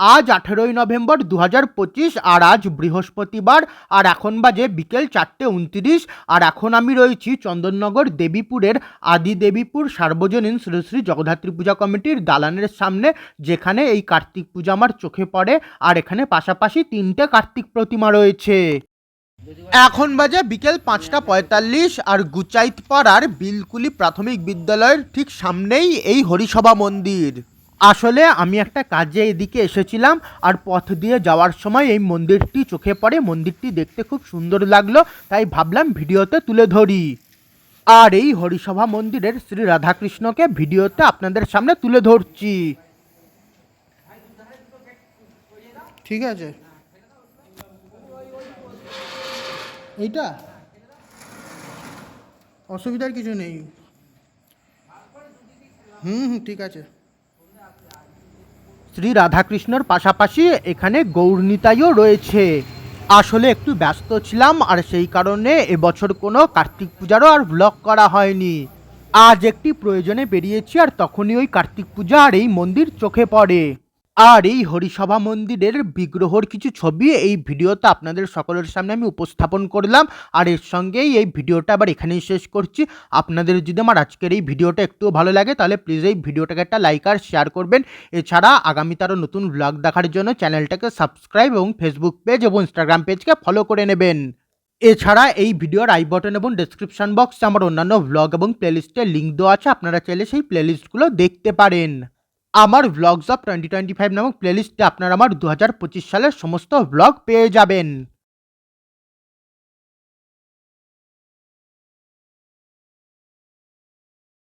আজ 18ই নভেম্বর 2025 আর আজ বৃহস্পতিবার। আর এখন বাজে বিকেল 4:29। আর এখন আমি রয়েছি চন্দননগর দেবীপুরের আদি দেবীপুর সার্বজনীন শ্রী শ্রী জগদ্ধাত্রী পূজা কমিটির দালানের সামনে, যেখানে এই কার্তিক পূজা আমার চোখে পড়ে। আর এখানে পাশাপাশি 3টে কার্তিক প্রতিমা রয়েছে। এখন বাজে বিকেল 5:45। আর গুচাইত পাড়ার বিলকুলি প্রাথমিক বিদ্যালয়ের ঠিক সামনেই এই হরিসভা মন্দির। আসলে আমি একটা কাজে এদিকে এসেছিলাম, আর পথ দিয়ে যাওয়ার সময় এই মন্দিরটি চোখে পড়ে। মন্দিরটি দেখতে খুব সুন্দর লাগলো, তাই ভাবলাম ভিডিওতে তুলে ধরি। আর এই হরিসভা মন্দিরের শ্রী রাধাকৃষ্ণকে ভিডিওতে আপনাদের সামনে তুলে ধরছি। ঠিক আছে, এইটা অসুবিধার কিছু নেই। ঠিক আছে। শ্রী রাধাকৃষ্ণর পাশাপাশি এখানে গৌরনিতাইও রয়েছে। আসলে একটু ব্যস্ত ছিলাম, আর সেই কারণে এবছর কোনো কার্তিক পূজারও আর ব্লগ করা হয়নি। আজ একটি প্রয়োজনে বেরিয়েছি, আর তখনই ওই কার্তিক পূজা আর এই মন্দির চোখে পড়ে। আর এই হরিসভা মন্দিরের বিগ্রহর কিছু ছবি এই ভিডিওতে আপনাদের সকলের সামনে আমি উপস্থাপন করলাম। আর এর সঙ্গেই এই ভিডিওটা আবার এখানেই শেষ করছি। আপনাদের যদি আমার আজকের এই ভিডিওটা একটুও ভালো লাগে, তাহলে প্লিজ এই ভিডিওটাকে একটা লাইক আর শেয়ার করবেন। এছাড়া আগামীতে আরও নতুন ব্লগ দেখার জন্য চ্যানেলটাকে সাবস্ক্রাইব এবং ফেসবুক পেজ এবং ইনস্টাগ্রাম পেজকে ফলো করে নেবেন। এছাড়া এই ভিডিওর আই বটন এবং ডেসক্রিপশন বক্সে আমার অন্যান্য ব্লগ এবং প্লেলিস্টের লিঙ্ক দেওয়া আছে, আপনারা চাইলে সেই প্লেলিস্টগুলো দেখতে পারেন। আমার ব্লগস অফ 2025 নামক প্লেলিস্টে আপনারা আমার 2025 সালের সমস্ত ব্লগ পেয়ে যাবেন।